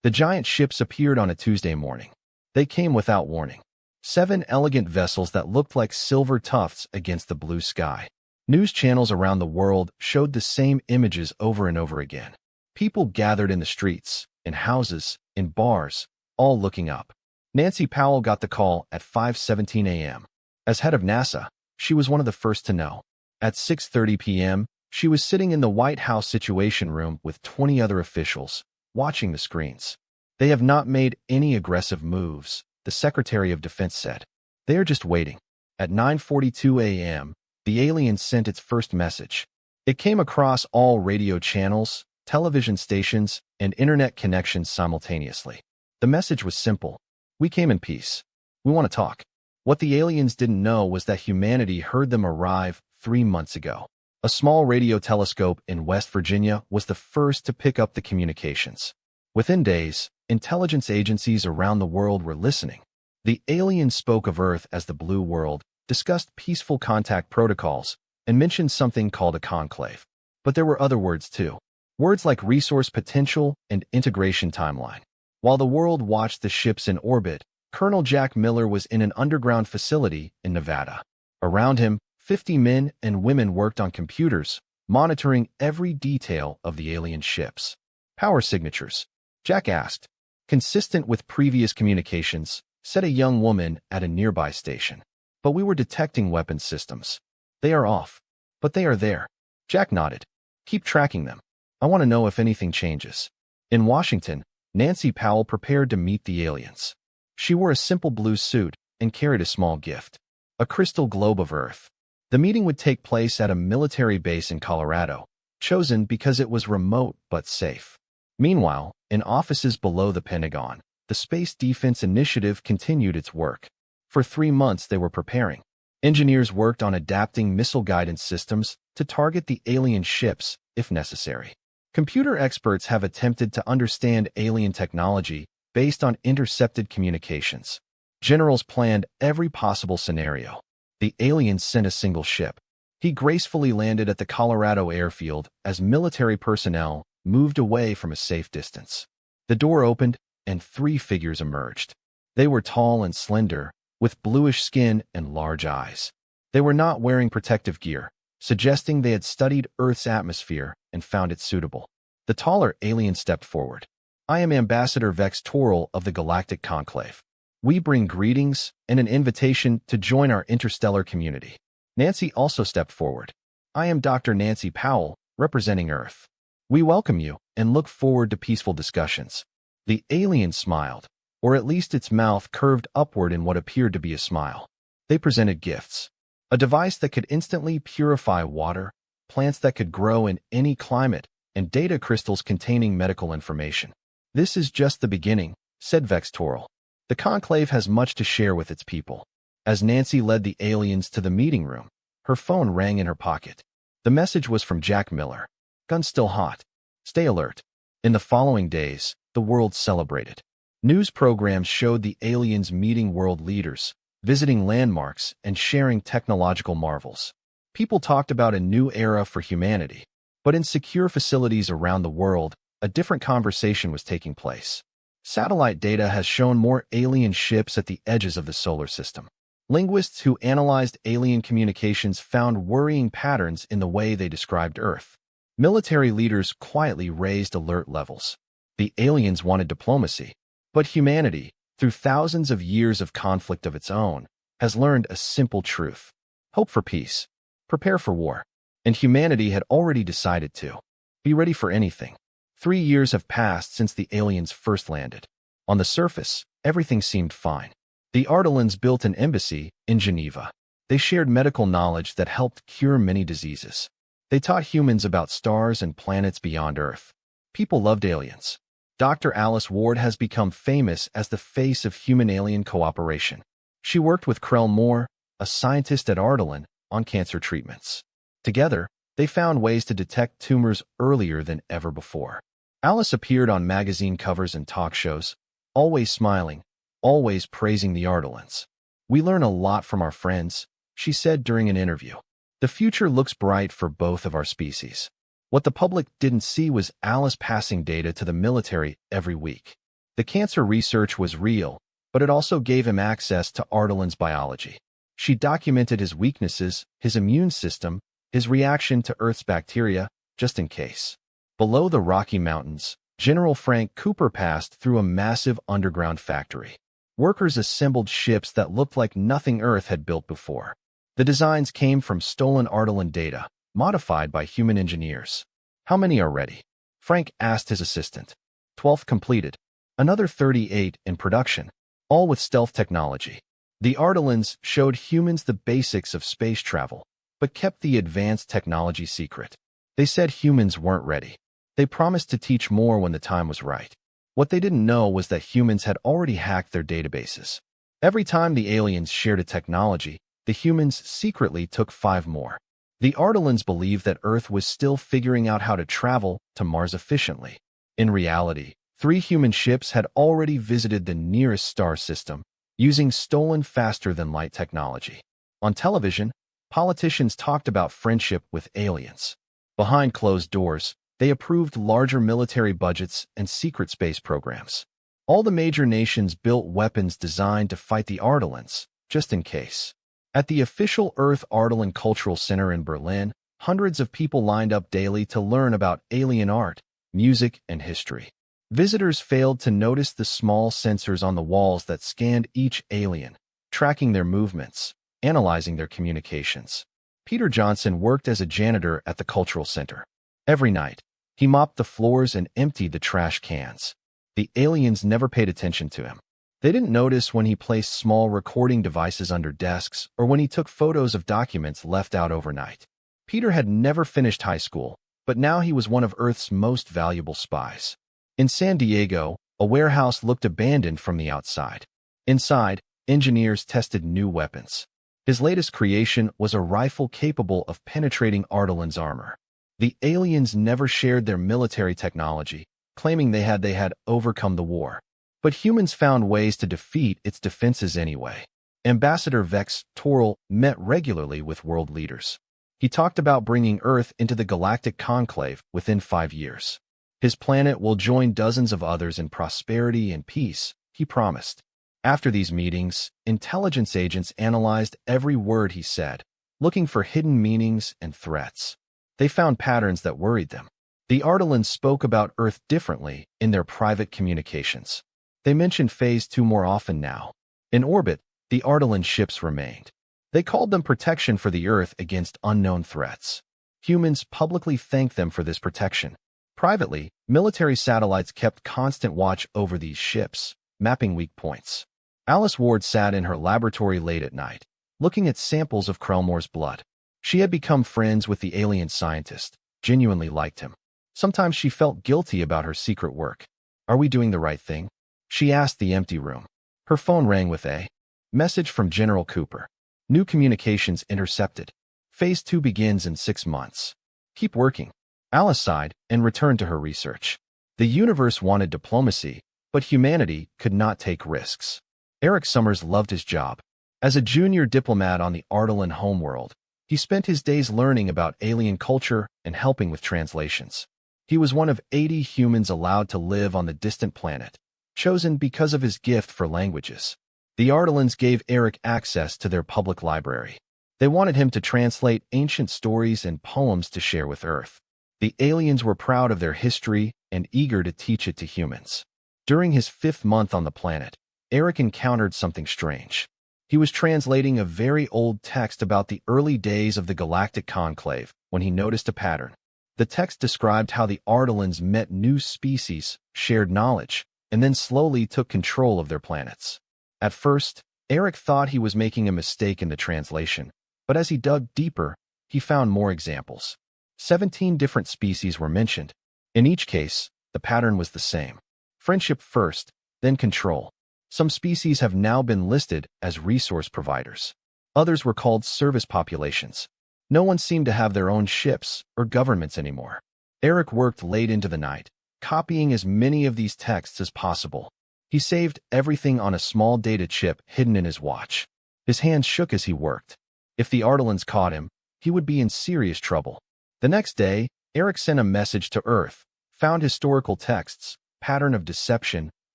The giant ships appeared on a Tuesday morning. They came without warning. 7 elegant vessels that looked like silver tufts against the blue sky. News channels around the world showed the same images over and over again. People gathered in the streets, in houses, in bars, all looking up. Nancy Powell got the call at 5:17 a.m. As head of NASA, she was one of the first to know. At 6:30 p.m., she was sitting in the White House Situation Room with 20 other officials, watching the screens. They have not made any aggressive moves, the Secretary of Defense said. They are just waiting. At 9:42 a.m., the alien sent its first message. It came across all radio channels, television stations, and internet connections simultaneously. The message was simple. We came in peace. We want to talk. What the aliens didn't know was that humanity heard them arrive 3 months ago. A small radio telescope in West Virginia was the first to pick up the communications. Within days, intelligence agencies around the world were listening. The aliens spoke of Earth as the blue world, discussed peaceful contact protocols, and mentioned something called a conclave. But there were other words too. Words like resource potential and integration timeline. While the world watched the ships in orbit, Colonel Jack Miller was in an underground facility in Nevada. Around him, 50 men and women worked on computers, monitoring every detail of the alien ships. Power signatures, Jack asked. Consistent with previous communications, said a young woman at a nearby station. But we were detecting weapons systems. They are off. But they are there. Jack nodded. Keep tracking them. I want to know if anything changes. In Washington, Nancy Powell prepared to meet the aliens. She wore a simple blue suit and carried a small gift, a crystal globe of Earth. The meeting would take place at a military base in Colorado, chosen because it was remote but safe. Meanwhile, in offices below the Pentagon, the Space Defense Initiative continued its work. For 3 months they were preparing. Engineers worked on adapting missile guidance systems to target the alien ships if necessary. Computer experts have attempted to understand alien technology based on intercepted communications. Generals planned every possible scenario. The aliens sent a single ship. He gracefully landed at the Colorado airfield as military personnel moved away from a safe distance. The door opened and 3 figures emerged. They were tall and slender, with bluish skin and large eyes. They were not wearing protective gear, suggesting they had studied Earth's atmosphere and found it suitable. The taller alien stepped forward. I am Ambassador Vex Toral of the Galactic Conclave. We bring greetings and an invitation to join our interstellar community. Nancy also stepped forward. I am Dr. Nancy Powell, representing Earth. We welcome you and look forward to peaceful discussions. The alien smiled, or at least its mouth curved upward in what appeared to be a smile. They presented gifts. A device that could instantly purify water, plants that could grow in any climate, and data crystals containing medical information. This is just the beginning, said Vex Toral. The Conclave has much to share with its people. As Nancy led the aliens to the meeting room, her phone rang in her pocket. The message was from Jack Miller. Gun still hot. Stay alert. In the following days, the world celebrated. News programs showed the aliens meeting world leaders, visiting landmarks, and sharing technological marvels. People talked about a new era for humanity, but in secure facilities around the world, a different conversation was taking place. Satellite data has shown more alien ships at the edges of the solar system. Linguists who analyzed alien communications found worrying patterns in the way they described Earth. Military leaders quietly raised alert levels. The aliens wanted diplomacy, but humanity, through thousands of years of conflict of its own, has learned a simple truth. Hope for peace. Prepare for war. And humanity had already decided to. Be ready for anything. 3 years have passed since the aliens first landed. On the surface, everything seemed fine. The Ardalans built an embassy in Geneva. They shared medical knowledge that helped cure many diseases. They taught humans about stars and planets beyond Earth. People loved aliens. Dr. Alice Ward has become famous as the face of human-alien cooperation. She worked with Krell Moore, a scientist at Ardalan, on cancer treatments. Together, they found ways to detect tumors earlier than ever before. Alice appeared on magazine covers and talk shows, always smiling, always praising the Ardalans. We learn a lot from our friends, she said during an interview. The future looks bright for both of our species. What the public didn't see was Alice passing data to the military every week. The cancer research was real, but it also gave him access to Ardalan's biology. She documented his weaknesses, his immune system, his reaction to Earth's bacteria, just in case. Below the Rocky Mountains, General Frank Cooper passed through a massive underground factory. Workers assembled ships that looked like nothing Earth had built before. The designs came from stolen Ardalan data, modified by human engineers. How many are ready? Frank asked his assistant. 12 completed. Another 38 in production, all with stealth technology. The Ardalans showed humans the basics of space travel, but kept the advanced technology secret. They said humans weren't ready. They promised to teach more when the time was right. What they didn't know was that humans had already hacked their databases. Every time the aliens shared a technology, the humans secretly took 5 more. The Ardalans believed that Earth was still figuring out how to travel to Mars efficiently. In reality, 3 human ships had already visited the nearest star system, using stolen faster-than-light technology. On television, politicians talked about friendship with aliens. Behind closed doors, they approved larger military budgets and secret space programs. All the major nations built weapons designed to fight the Ardalans, just in case. At the official Earth Ardalan Cultural Center in Berlin, hundreds of people lined up daily to learn about alien art, music, and history. Visitors failed to notice the small sensors on the walls that scanned each alien, tracking their movements, analyzing their communications. Peter Johnson worked as a janitor at the cultural center. Every night, he mopped the floors and emptied the trash cans. The aliens never paid attention to him. They didn't notice when he placed small recording devices under desks or when he took photos of documents left out overnight. Peter had never finished high school, but now he was one of Earth's most valuable spies. In San Diego, a warehouse looked abandoned from the outside. Inside, engineers tested new weapons. His latest creation was a rifle capable of penetrating Ardalan's armor. The aliens never shared their military technology, claiming they had overcome the war. But humans found ways to defeat its defenses anyway. Ambassador Vex Toril met regularly with world leaders. He talked about bringing Earth into the galactic conclave within 5 years. His planet will join dozens of others in prosperity and peace, he promised. After these meetings, intelligence agents analyzed every word he said, looking for hidden meanings and threats. They found patterns that worried them. The Ardalans spoke about Earth differently in their private communications. They mentioned Phase 2 more often now. In orbit, the Ardalan ships remained. They called them protection for the Earth against unknown threats. Humans publicly thanked them for this protection. Privately, military satellites kept constant watch over these ships, mapping weak points. Alice Ward sat in her laboratory late at night, looking at samples of Krellmore's blood. She had become friends with the alien scientist, genuinely liked him. Sometimes she felt guilty about her secret work. Are we doing the right thing? She asked the empty room. Her phone rang with a message from General Cooper. New communications intercepted. Phase 2 begins in 6 months. Keep working. Alice sighed and returned to her research. The universe wanted diplomacy, but humanity could not take risks. Eric Summers loved his job. As a junior diplomat on the Ardalan homeworld, he spent his days learning about alien culture and helping with translations. He was one of 80 humans allowed to live on the distant planet, chosen because of his gift for languages. The Ardalans gave Eric access to their public library. They wanted him to translate ancient stories and poems to share with Earth. The aliens were proud of their history and eager to teach it to humans. During his 5th month on the planet, Eric encountered something strange. He was translating a very old text about the early days of the galactic conclave when he noticed a pattern. The text described how the Ardalans met new species, shared knowledge, and then slowly took control of their planets. At first, Eric thought he was making a mistake in the translation, but as he dug deeper, he found more examples. 17 different species were mentioned. In each case, the pattern was the same. Friendship first, then control. Some species have now been listed as resource providers. Others were called service populations. No one seemed to have their own ships or governments anymore. Eric worked late into the night, copying as many of these texts as possible. He saved everything on a small data chip hidden in his watch. His hands shook as he worked. If the Ardalans caught him, he would be in serious trouble. The next day, Eric sent a message to Earth, found historical texts, pattern of deception,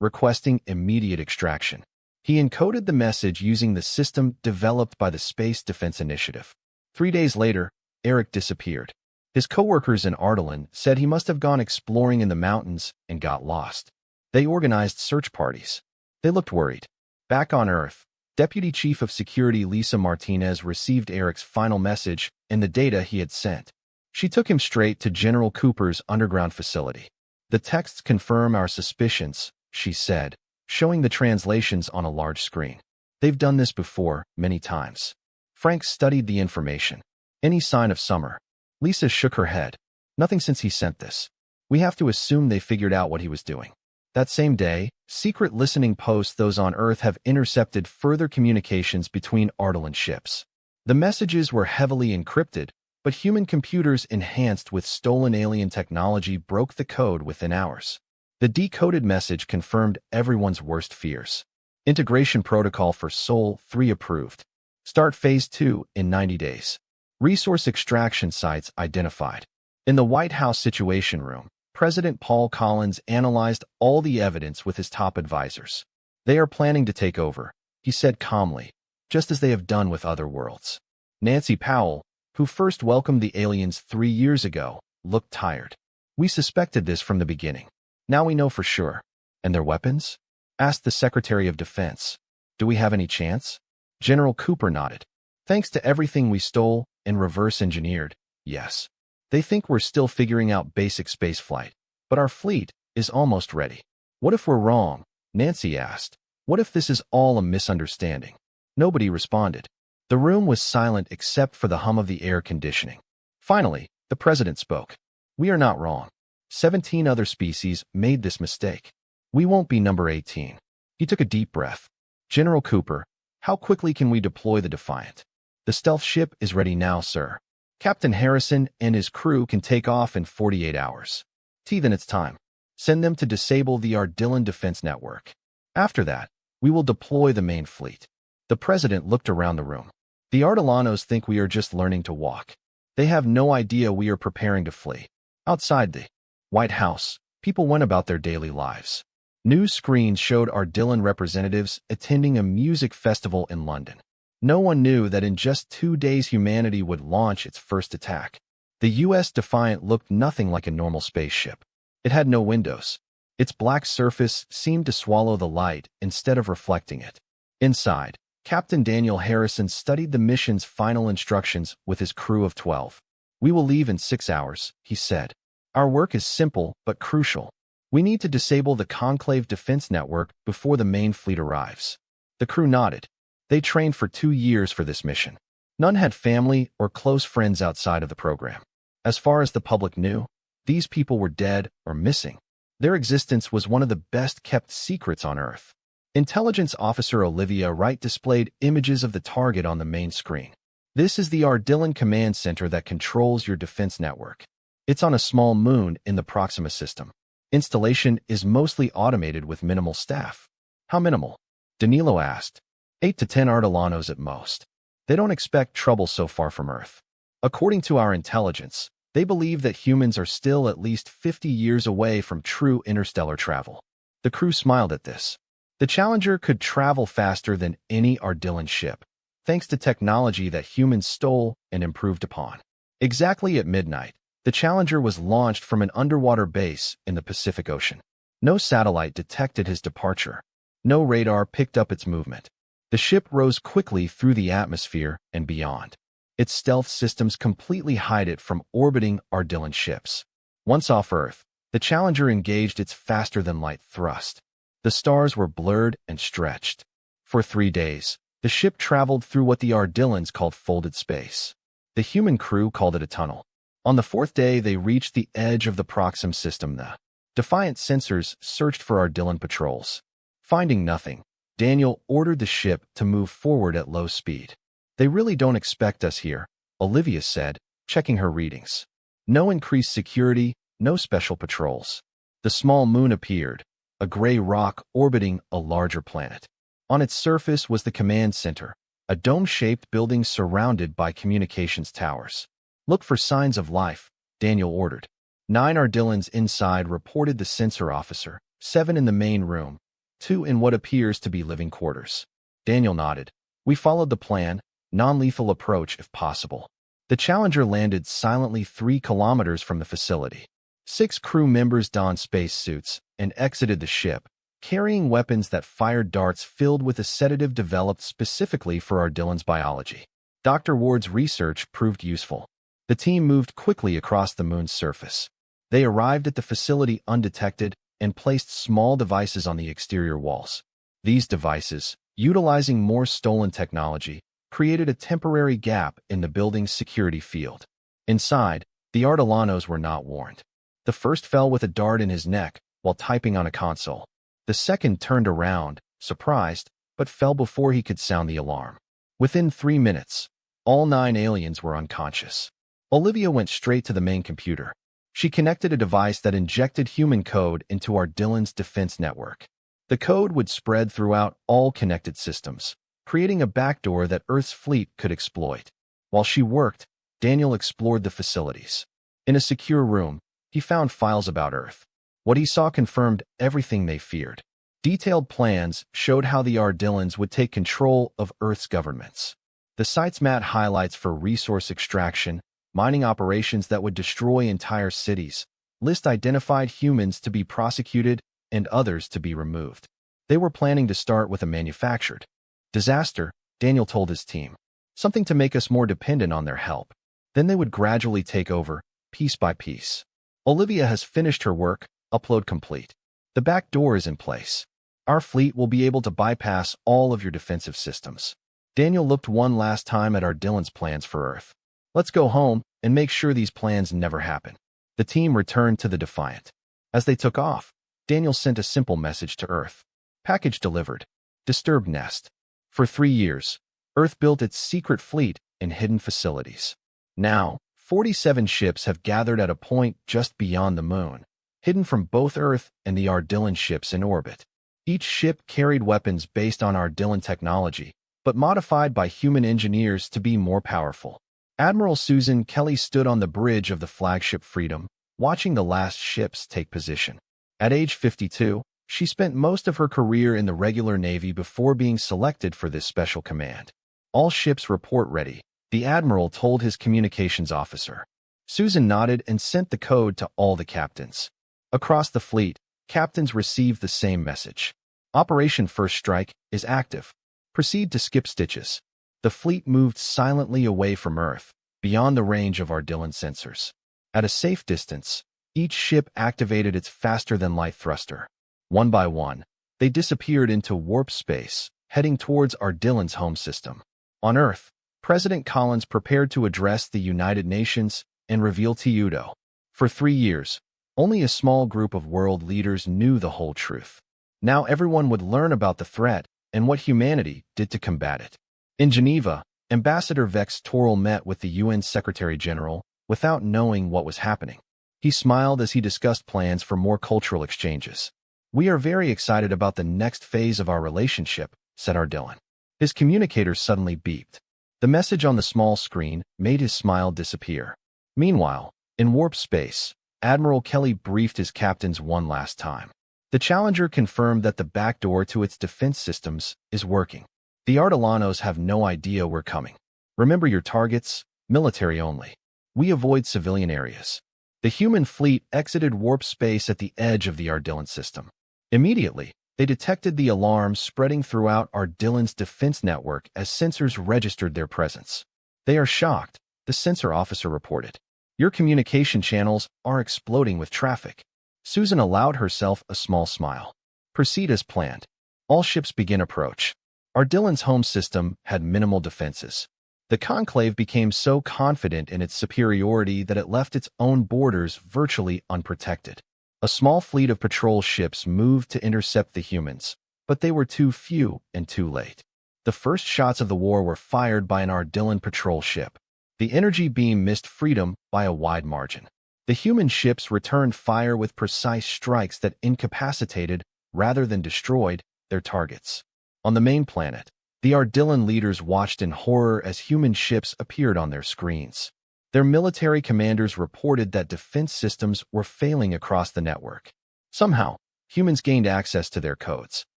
requesting immediate extraction. He encoded the message using the system developed by the Space Defense Initiative. 3 days later, Eric disappeared. His coworkers in Ardalan said he must have gone exploring in the mountains and got lost. They organized search parties. They looked worried. Back on Earth, Deputy Chief of Security Lisa Martinez received Eric's final message and the data he had sent. She took him straight to General Cooper's underground facility. "The texts confirm our suspicions," she said, showing the translations on a large screen. "They've done this before, many times." Frank studied the information. "Any sign of Summer?" Lisa shook her head. "Nothing since he sent this. We have to assume they figured out what he was doing." That same day, secret listening posts those on Earth have intercepted further communications between Ardalan ships. The messages were heavily encrypted, but human computers enhanced with stolen alien technology broke the code within hours. The decoded message confirmed everyone's worst fears. Integration protocol for Sol 3 approved. Start Phase 2 in 90 days. Resource extraction sites identified. In the White House Situation Room, President Paul Collins analyzed all the evidence with his top advisors. "They are planning to take over," he said calmly, "just as they have done with other worlds." Nancy Powell, who first welcomed the aliens 3 years ago, looked tired. "We suspected this from the beginning. Now we know for sure." "And their weapons?" asked the Secretary of Defense. "Do we have any chance?" General Cooper nodded. "Thanks to everything we stole and reverse engineered, yes. They think we're still figuring out basic spaceflight, but our fleet is almost ready." "What if we're wrong?" Nancy asked. "What if this is all a misunderstanding?" Nobody responded. The room was silent except for the hum of the air conditioning. Finally, the president spoke. "We are not wrong. 17 other species made this mistake. We won't be number 18. He took a deep breath. "General Cooper, how quickly can we deploy the Defiant?" "The stealth ship is ready now, sir. Captain Harrison and his crew can take off in 48 hours. Then it's time. Send them to disable the Ardalan defense network. After that, we will deploy the main fleet." The president looked around the room. "The Ardalanos think we are just learning to walk. They have no idea we are preparing to flee." Outside the White House, people went about their daily lives. News screens showed Ardalan representatives attending a music festival in London. No one knew that in just 2 days humanity would launch its first attack. The U.S. Defiant looked nothing like a normal spaceship. It had no windows. Its black surface seemed to swallow the light instead of reflecting it. Inside, Captain Daniel Harrison studied the mission's final instructions with his crew of 12. "We will leave in 6 hours," he said. "Our work is simple but crucial. We need to disable the Conclave defense network before the main fleet arrives." The crew nodded. They trained for 2 years for this mission. None had family or close friends outside of the program. As far as the public knew, these people were dead or missing. Their existence was one of the best-kept secrets on Earth. Intelligence Officer Olivia Wright displayed images of the target on the main screen. "This is the Ardalan Command Center that controls your defense network. It's on a small moon in the Proxima system. Installation is mostly automated with minimal staff." "How minimal?" Danilo asked. 8 to 10 Ardalanos at most. They don't expect trouble so far from Earth. According to our intelligence, they believe that humans are still at least 50 years away from true interstellar travel. The crew smiled at this. The Challenger could travel faster than any Ardalan ship, thanks to technology that humans stole and improved upon. Exactly at midnight, the Challenger was launched from an underwater base in the Pacific Ocean. No satellite detected his departure. No radar picked up its movement. The ship rose quickly through the atmosphere and beyond. Its stealth systems completely hide it from orbiting Ardalan ships. Once off Earth, the Challenger engaged its faster-than-light thrust. The stars were blurred and stretched. For 3 days, the ship traveled through what the Ardalans called folded space. The human crew called it a tunnel. On the 4th day, they reached the edge of the Proxim system. The Defiant sensors searched for Ardalan patrols. Finding nothing, Daniel ordered the ship to move forward at low speed. "They really don't expect us here," Olivia said, checking her readings. "No increased security, no special patrols." The small moon appeared, a gray rock orbiting a larger planet. On its surface was the command center, a dome-shaped building surrounded by communications towers. "Look for signs of life," Daniel ordered. 9 Ardalans inside reported the sensor officer, 7 in the main room, two in what appears to be living quarters. Daniel nodded. We followed the plan, non-lethal approach if possible. The Challenger landed silently 3 kilometers from the facility. 6 crew members donned spacesuits and exited the ship, carrying weapons that fired darts filled with a sedative developed specifically for Ardillan's biology. Dr. Ward's research proved useful. The team moved quickly across the moon's surface. They arrived at the facility undetected and placed small devices on the exterior walls. These devices, utilizing more stolen technology, created a temporary gap in the building's security field. Inside, the Ardillanos were not warned. The first fell with a dart in his neck while typing on a console. The second turned around, surprised, but fell before he could sound the alarm. Within 3 minutes, all 9 aliens were unconscious. Olivia went straight to the main computer. She connected a device that injected human code into Ardillan's defense network. The code would spread throughout all connected systems, creating a backdoor that Earth's fleet could exploit. While she worked, Daniel explored the facilities. In a secure room, he found files about Earth. What he saw confirmed everything they feared. Detailed plans showed how the Ardillans would take control of Earth's governments. The site's map highlights for resource extraction, mining operations that would destroy entire cities, list identified humans to be prosecuted and others to be removed. They were planning to start with a manufactured disaster, Daniel told his team. Something to make us more dependent on their help. Then they would gradually take over, piece by piece. Olivia has finished her work, upload complete. The back door is in place. Our fleet will be able to bypass all of your defensive systems. Daniel looked one last time at Ardillan's plans for Earth. Let's go home and make sure these plans never happen. The team returned to the Defiant. As they took off, Daniel sent a simple message to Earth. Package delivered. Disturbed nest. For 3 years, Earth built its secret fleet in hidden facilities. Now, 47 ships have gathered at a point just beyond the moon, hidden from both Earth and the Ardillan ships in orbit. Each ship carried weapons based on Ardillan technology, but modified by human engineers to be more powerful. Admiral Susan Kelly stood on the bridge of the flagship Freedom, watching the last ships take position. At age 52, she spent most of her career in the regular Navy before being selected for this special command. All ships report ready, the Admiral told his communications officer. Susan nodded and sent the code to all the captains. Across the fleet, captains received the same message. Operation First Strike is active. Proceed to skip stitches. The fleet moved silently away from Earth, beyond the range of Ardillan sensors. At a safe distance, each ship activated its faster-than-light thruster. One by one, they disappeared into warp space, heading towards Ardillan's home system. On Earth, President Collins prepared to address the United Nations and reveal Teudo. For 3 years, only a small group of world leaders knew the whole truth. Now everyone would learn about the threat and what humanity did to combat it. In Geneva, Ambassador Vex Toril met with the UN Secretary-General without knowing what was happening. He smiled as he discussed plans for more cultural exchanges. We are very excited about the next phase of our relationship, said Ardillan. His communicator suddenly beeped. The message on the small screen made his smile disappear. Meanwhile, in warp space, Admiral Kelly briefed his captains one last time. The Challenger confirmed that the backdoor to its defense systems is working. The Ardillanos have no idea we're coming. Remember your targets, military only. We avoid civilian areas. The human fleet exited warp space at the edge of the Ardillan system. Immediately, they detected the alarms spreading throughout Ardillan's defense network as sensors registered their presence. They are shocked, the sensor officer reported. Your communication channels are exploding with traffic. Susan allowed herself a small smile. Proceed as planned. All ships begin approach. Ardillan's home system had minimal defenses. The Conclave became so confident in its superiority that it left its own borders virtually unprotected. A small fleet of patrol ships moved to intercept the humans, but they were too few and too late. The first shots of the war were fired by an Ardillan patrol ship. The energy beam missed Freedom by a wide margin. The human ships returned fire with precise strikes that incapacitated, rather than destroyed, their targets. On the main planet, the Ardillan leaders watched in horror as human ships appeared on their screens. Their military commanders reported that defense systems were failing across the network. Somehow, humans gained access to their codes.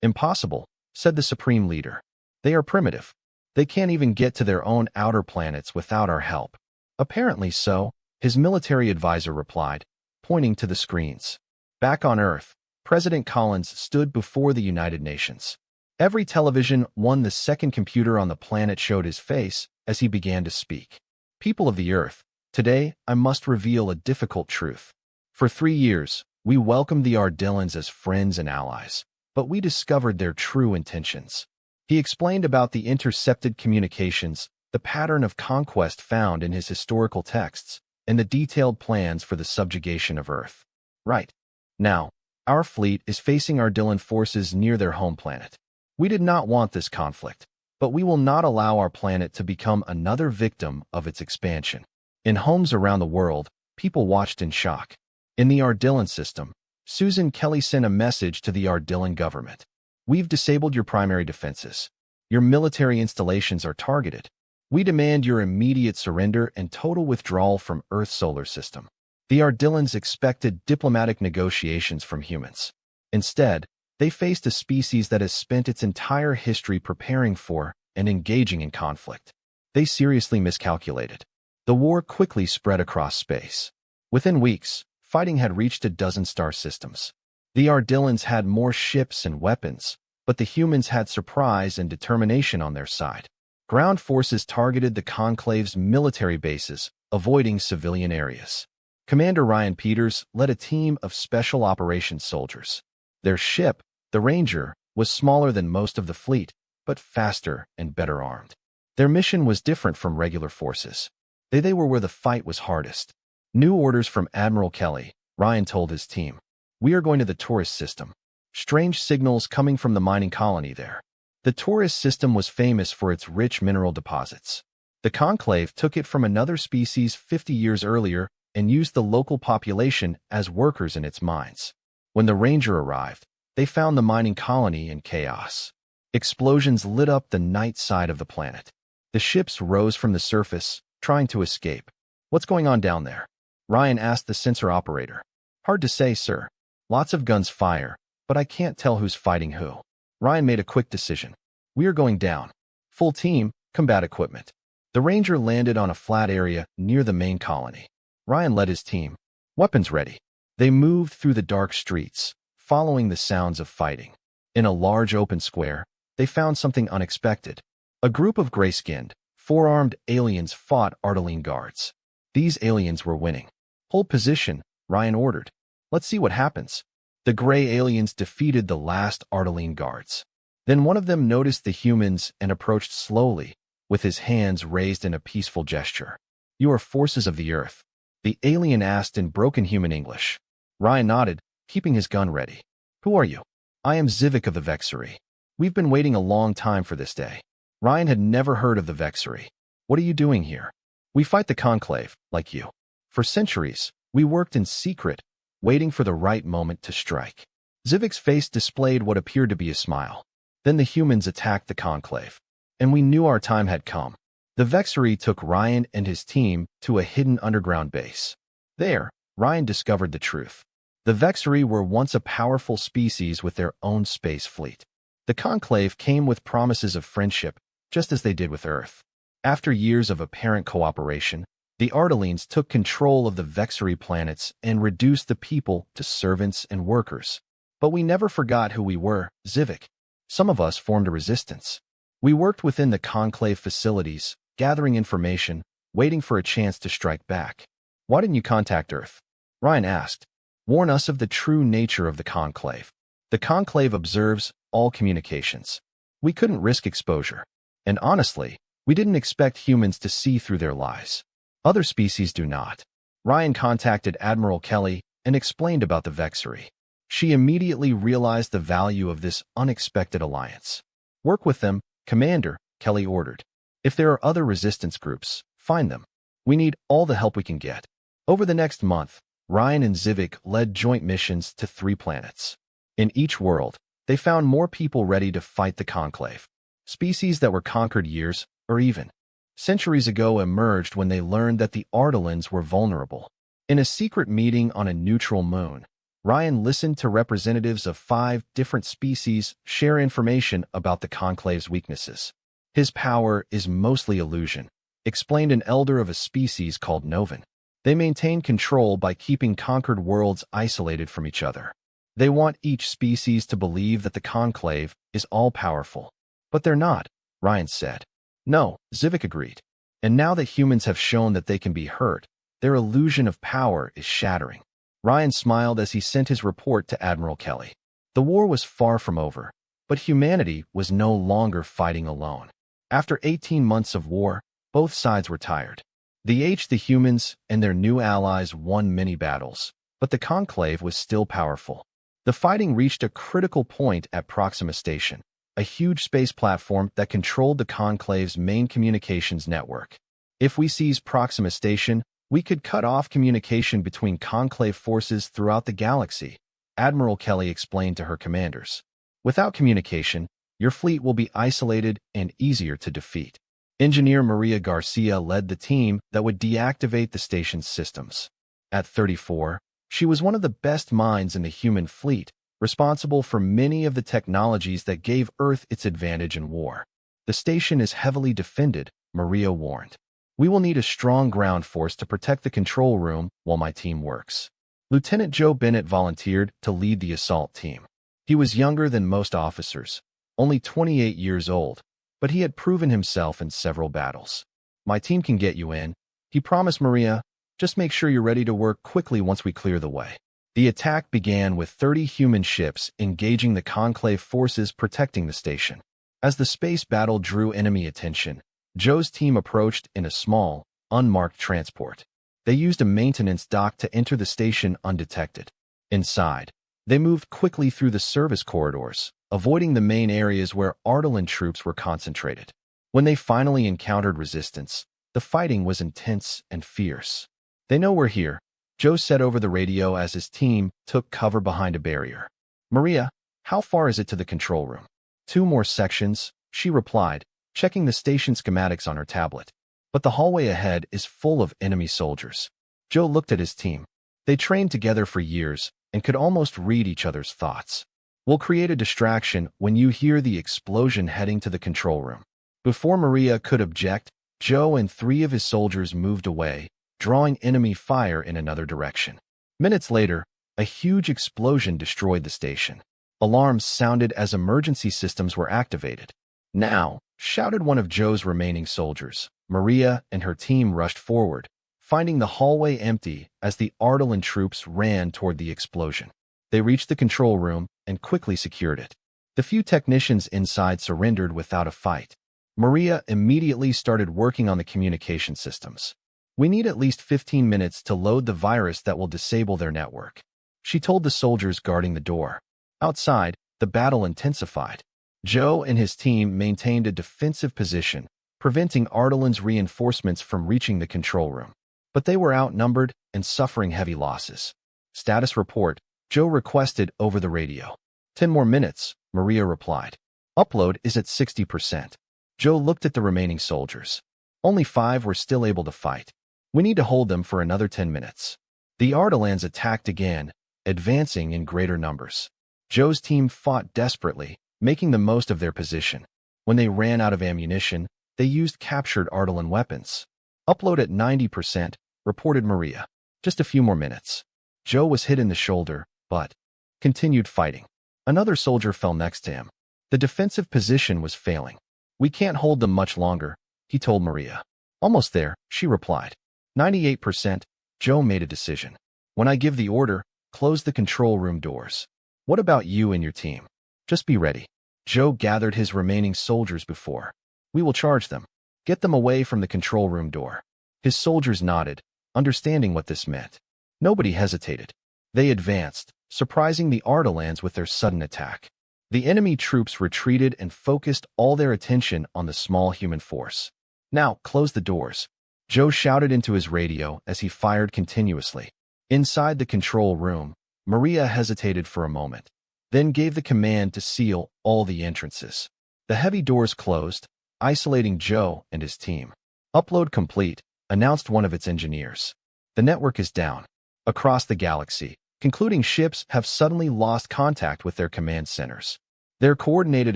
Impossible, said the supreme leader. They are primitive. They can't even get to their own outer planets without our help. Apparently so, his military advisor replied, pointing to the screens. Back on Earth, President Collins stood before the United Nations. Every television won the second computer on the planet showed his face as he began to speak. People of the Earth, today I must reveal a difficult truth. For 3 years, we welcomed the Ardillans as friends and allies, but we discovered their true intentions. He explained about the intercepted communications, the pattern of conquest found in his historical texts, and the detailed plans for the subjugation of Earth. Right now, our fleet is facing Ardillan forces near their home planet. We did not want this conflict, but we will not allow our planet to become another victim of its expansion. In homes around the world, people watched in shock. In the Ardillan system, Susan Kelly sent a message to the Ardillan government. We've disabled your primary defenses. Your military installations are targeted. We demand your immediate surrender and total withdrawal from Earth's solar system. The Ardillans expected diplomatic negotiations from humans. Instead, they faced a species that has spent its entire history preparing for and engaging in conflict. They seriously miscalculated. The war quickly spread across space. Within weeks, fighting had reached a dozen star systems. The Ardillans had more ships and weapons, but the humans had surprise and determination on their side. Ground forces targeted the Conclave's military bases, avoiding civilian areas. Commander Ryan Peters led a team of special operations soldiers. Their ship, the Ranger, was smaller than most of the fleet, but faster and better armed. Their mission was different from regular forces. They were where the fight was hardest. New orders from Admiral Kelly, Ryan told his team. We are going to the Taurus system. Strange signals coming from the mining colony there. The Taurus system was famous for its rich mineral deposits. The Conclave took it from another species 50 years earlier and used the local population as workers in its mines. When the Ranger arrived, they found the mining colony in chaos. Explosions lit up the night side of the planet. The ships rose from the surface, trying to escape. What's going on down there? Ryan asked the sensor operator. Hard to say, sir. Lots of guns fire, but I can't tell who's fighting who. Ryan made a quick decision. We are going down. Full team, combat equipment. The Ranger landed on a flat area near the main colony. Ryan led his team. Weapons ready. They moved through the dark streets, following the sounds of fighting. In a large open square, they found something unexpected. A group of gray-skinned, four-armed aliens fought Ardillan guards. These aliens were winning. Hold position, Ryan ordered. Let's see what happens. The gray aliens defeated the last Ardillan guards. Then one of them noticed the humans and approached slowly, with his hands raised in a peaceful gesture. You are forces of the Earth, the alien asked in broken human English. Ryan nodded, keeping his gun ready. Who are you? I am Zivik of the Vexery. We've been waiting a long time for this day. Ryan had never heard of the Vexery. What are you doing here? We fight the Conclave, like you. For centuries, we worked in secret, waiting for the right moment to strike. Zivik's face displayed what appeared to be a smile. Then the humans attacked the Conclave, and we knew our time had come. The Vexery took Ryan and his team to a hidden underground base. There, Ryan discovered the truth. The Vexery were once a powerful species with their own space fleet. The Conclave came with promises of friendship, just as they did with Earth. After years of apparent cooperation, the Ardillans took control of the Vexery planets and reduced the people to servants and workers. But we never forgot who we were, Zivik. Some of us formed a resistance. We worked within the Conclave facilities, gathering information, waiting for a chance to strike back. Why didn't you contact Earth? Ryan asked. Warn us of the true nature of the Conclave. The Conclave observes all communications. We couldn't risk exposure. And honestly, we didn't expect humans to see through their lies. Other species do not. Ryan contacted Admiral Kelly and explained about the Vexery. She immediately realized the value of this unexpected alliance. Work with them, Commander, Kelly ordered. If there are other resistance groups, find them. We need all the help we can get. Over the next month, Ryan and Zivik led joint missions to 3 planets. In each world, they found more people ready to fight the Conclave. Species that were conquered years, or even centuries ago emerged when they learned that the Ardillans were vulnerable. In a secret meeting on a neutral moon, Ryan listened to representatives of 5 different species share information about the Conclave's weaknesses. His power is mostly illusion, explained an elder of a species called Novan. They maintain control by keeping conquered worlds isolated from each other. They want each species to believe that the Conclave is all-powerful. But they're not, Ryan said. No, Zivik agreed. And now that humans have shown that they can be hurt, their illusion of power is shattering. Ryan smiled as he sent his report to Admiral Kelly. The war was far from over, but humanity was no longer fighting alone. After 18 months of war, both sides were tired. The humans and their new allies won many battles, but the Conclave was still powerful. The fighting reached a critical point at Proxima Station, a huge space platform that controlled the Conclave's main communications network. If we seize Proxima Station, we could cut off communication between Conclave forces throughout the galaxy, Admiral Kelly explained to her commanders. Without communication, your fleet will be isolated and easier to defeat. Engineer Maria Garcia led the team that would deactivate the station's systems. At 34, she was one of the best minds in the human fleet, responsible for many of the technologies that gave Earth its advantage in war. The station is heavily defended, Maria warned. We will need a strong ground force to protect the control room while my team works. Lieutenant Joe Bennett volunteered to lead the assault team. He was younger than most officers, only 28 years old, but he had proven himself in several battles. My team can get you in, he promised Maria. Just make sure you're ready to work quickly once we clear the way. The attack began with 30 human ships engaging the Conclave forces protecting the station. As the space battle drew enemy attention, Joe's team approached in a small, unmarked transport. They used a maintenance dock to enter the station undetected. Inside, they moved quickly through the service corridors, avoiding the main areas where Ardalan troops were concentrated. When they finally encountered resistance, the fighting was intense and fierce. They know we're here, Joe said over the radio as his team took cover behind a barrier. Maria, how far is it to the control room? 2 more sections, she replied, checking the station schematics on her tablet. But the hallway ahead is full of enemy soldiers. Joe looked at his team. They trained together for years and could almost read each other's thoughts. We'll create a distraction when you hear the explosion heading to the control room. Before Maria could object, Joe and 3 of his soldiers moved away, drawing enemy fire in another direction. Minutes later, a huge explosion destroyed the station. Alarms sounded as emergency systems were activated. Now, shouted one of Joe's remaining soldiers. Maria and her team rushed forward, finding the hallway empty as the Ardalan troops ran toward the explosion. They reached the control room and quickly secured it. The few technicians inside surrendered without a fight. Maria immediately started working on the communication systems. We need at least 15 minutes to load the virus that will disable their network, she told the soldiers guarding the door. Outside, the battle intensified. Joe and his team maintained a defensive position, preventing Ardalan's reinforcements from reaching the control room. But they were outnumbered and suffering heavy losses. Status report, Joe requested over the radio. 10 more minutes, Maria replied. Upload is at 60%. Joe looked at the remaining soldiers. Only 5 were still able to fight. We need to hold them for another 10 minutes. The Ardalans attacked again, advancing in greater numbers. Joe's team fought desperately, making the most of their position. When they ran out of ammunition, they used captured Ardalan weapons. Upload at 90%, reported Maria. Just a few more minutes. Joe was hit in the shoulder, but continued fighting. Another soldier fell next to him. The defensive position was failing. We can't hold them much longer, he told Maria. Almost there, she replied. 98%, Joe made a decision. When I give the order, close the control room doors. What about you and your team? Just be ready. Joe gathered his remaining soldiers before. We will charge them. Get them away from the control room door. His soldiers nodded, understanding what this meant. Nobody hesitated. They advanced, surprising the Ardalans with their sudden attack. The enemy troops retreated and focused all their attention on the small human force. Now, close the doors, Joe shouted into his radio as he fired continuously. Inside the control room, Maria hesitated for a moment, then gave the command to seal all the entrances. The heavy doors closed, isolating Joe and his team. Upload complete, announced one of its engineers. The network is down. Across the galaxy, concluding ships have suddenly lost contact with their command centers. Their coordinated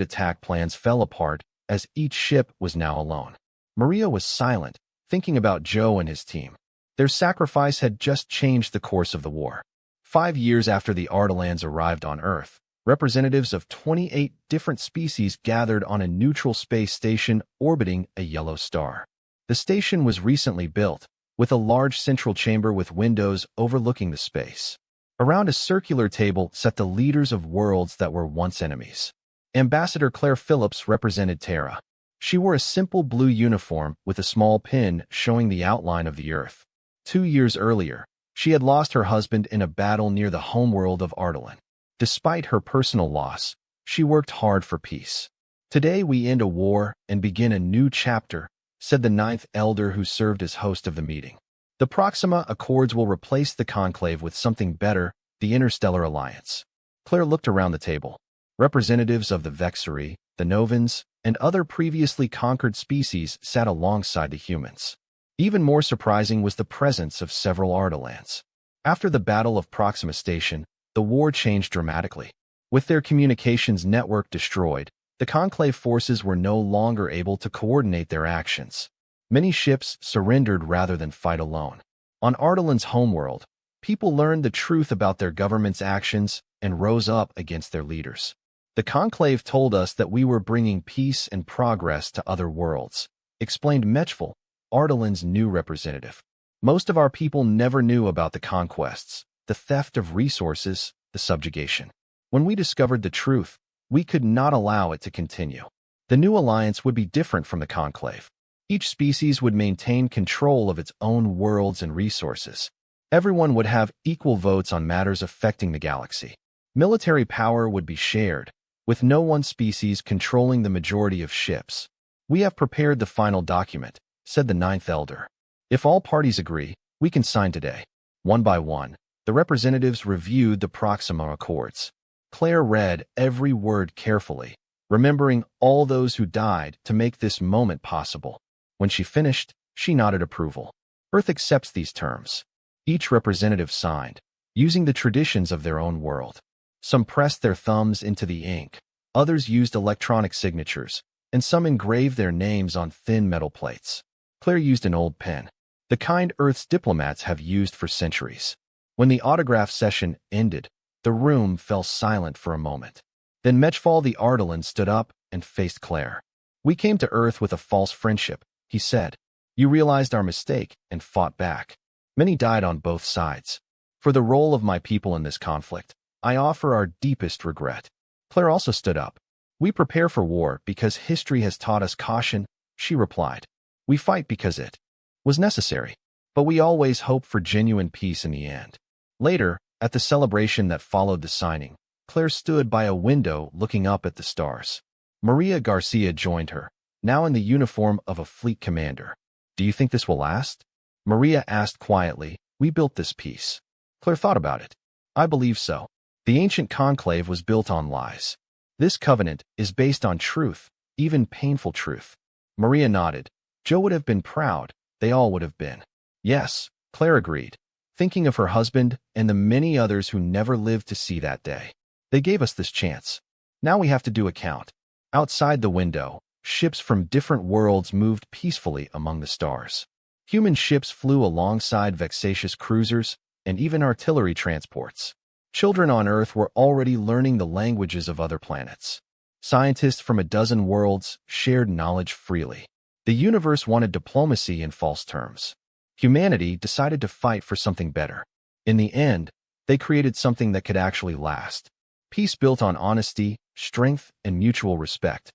attack plans fell apart as each ship was now alone. Maria was silent, thinking about Joe and his team. Their sacrifice had just changed the course of the war. 5 years after the Ardalans arrived on Earth, representatives of 28 different species gathered on a neutral space station orbiting a yellow star. The station was recently built, with a large central chamber with windows overlooking the space. Around a circular table sat the leaders of worlds that were once enemies. Ambassador Claire Phillips represented Terra. She wore a simple blue uniform with a small pin showing the outline of the Earth. 2 years earlier, she had lost her husband in a battle near the homeworld of Ardalan. Despite her personal loss, she worked hard for peace. "Today we end a war and begin a new chapter," said the ninth elder who served as host of the meeting. "The Proxima Accords will replace the Conclave with something better, the Interstellar Alliance." Claire looked around the table. Representatives of the Vexari, the Novans, and other previously conquered species sat alongside the humans. Even more surprising was the presence of several Ardalans. After the Battle of Proxima Station, the war changed dramatically. With their communications network destroyed, the Conclave forces were no longer able to coordinate their actions. Many ships surrendered rather than fight alone. On Ardalan's homeworld, people learned the truth about their government's actions and rose up against their leaders. "The Conclave told us that we were bringing peace and progress to other worlds," explained Mechful, Ardalan's new representative. "Most of our people never knew about the conquests, the theft of resources, the subjugation. When we discovered the truth, we could not allow it to continue. The new alliance would be different from the Conclave. Each species would maintain control of its own worlds and resources. Everyone would have equal votes on matters affecting the galaxy. Military power would be shared, with no one species controlling the majority of ships. We have prepared the final document," said the ninth elder. "If all parties agree, we can sign today." One by one, the representatives reviewed the Proxima Accords. Claire read every word carefully, remembering all those who died to make this moment possible. When she finished, she nodded approval. "Earth accepts these terms." Each representative signed, using the traditions of their own world. Some pressed their thumbs into the ink, others used electronic signatures, and some engraved their names on thin metal plates. Claire used an old pen, the kind Earth's diplomats have used for centuries. When the autograph session ended, the room fell silent for a moment. Then Mechfall the Ardalan stood up and faced Claire. "We came to Earth with a false friendship," he said. "You realized our mistake and fought back. Many died on both sides. For the role of my people in this conflict, I offer our deepest regret." Claire also stood up. "We prepare for war because history has taught us caution," she replied. "We fight because it was necessary, but we always hope for genuine peace in the end." Later, at the celebration that followed the signing, Claire stood by a window looking up at the stars. Maria Garcia joined her, now in the uniform of a fleet commander. "Do you think this will last?" Maria asked quietly. "We built this peace." Claire thought about it. "I believe so. The ancient conclave was built on lies. This covenant is based on truth, even painful truth." Maria nodded. Joe would have been proud. They all would have been. "Yes," Claire agreed, thinking of her husband and the many others who never lived to see that day. "They gave us this chance. Now we have to do account." Outside the window, ships from different worlds moved peacefully among the stars. Human ships flew alongside vexatious cruisers and even artillery transports. Children on Earth were already learning the languages of other planets. Scientists from a dozen worlds shared knowledge freely. The universe wanted diplomacy in false terms. Humanity decided to fight for something better. In the end, they created something that could actually last. Peace built on honesty, strength, and mutual respect.